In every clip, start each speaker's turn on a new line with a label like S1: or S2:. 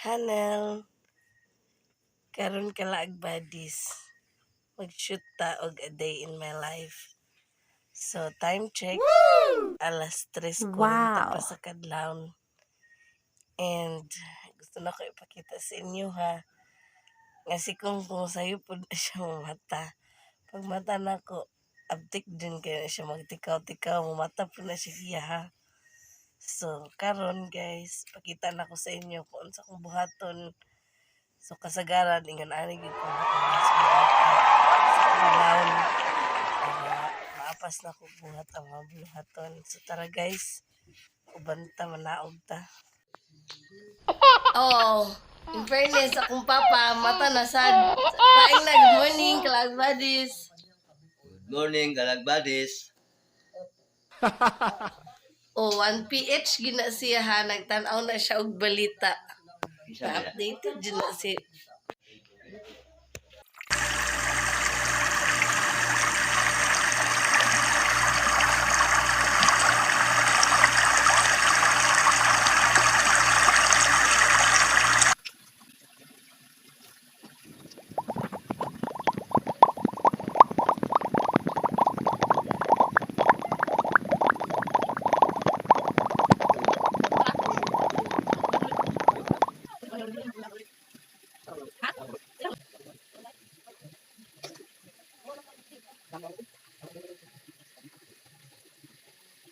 S1: channel. Karon kalaag buddies. Mag-shoot ta og a day in my life. So time check. Woo! Alas 3:40 pa sa kadlawon. And gusto na ko ipakita sa inyo ha. Kasi kung sayo po na siya mamata. Pag mata na ko, abtik din kaya siya magtikaw-tikaw. Mamata po na siya ha. So, karon guys, pakita na ko sa inyo kung sa kong buhaton. So, kasagaran, ingan anig yung kong sa kong maapas na ko buhat ang mga buhaton. So, tara guys, ubanta, manaog ta. Oh, in fairness, akong papa, mata na sad. Paing na, good morning, kalag buddies.
S2: Good morning, kalag buddies.
S1: Oh, 1PH gina siya ha, nagtanaw na siya og balita. Na-updated din na siya.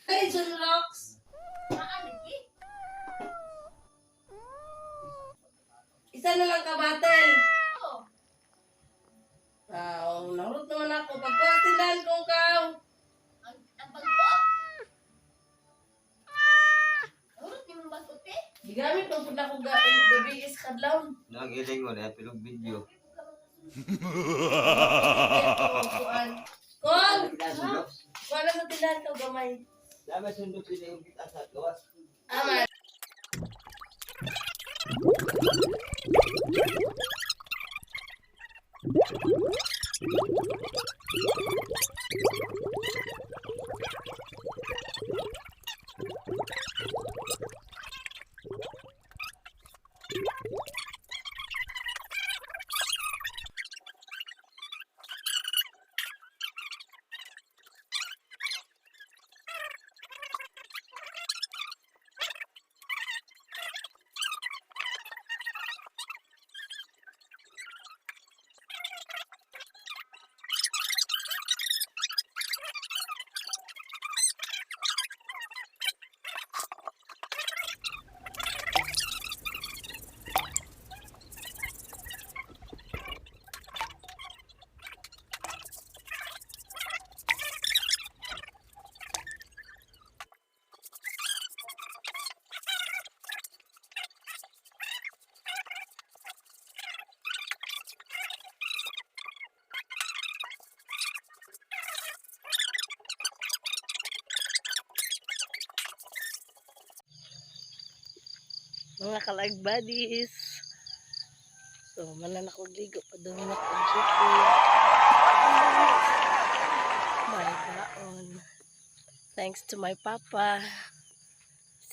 S1: Hey, John Rocks! Isa na lang kabatel. Narot naman ako. Pagpastilan ko kaw.
S3: Ang bagpo? Urot ni mong bagpo te?
S1: Gigamit ko po na ko gabi is kadlaw.
S2: Nagiling mo na pilog video.
S1: Kung! Wala sa tindahan ko gamay.
S2: Dama sundok sila yung kita sa gawas.
S1: Ama. Mga kalag buddies. So, manan ako ligo pa doon na kong shooting. My baon. Thanks to my papa.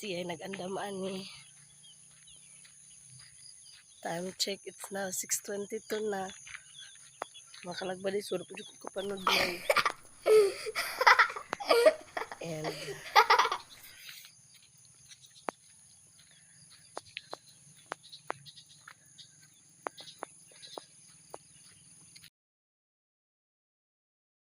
S1: Siya nag-andamaan ni. Time check, it's now 6:22 na. Mga kalag buddies, wala po dyan ko kapanood na. And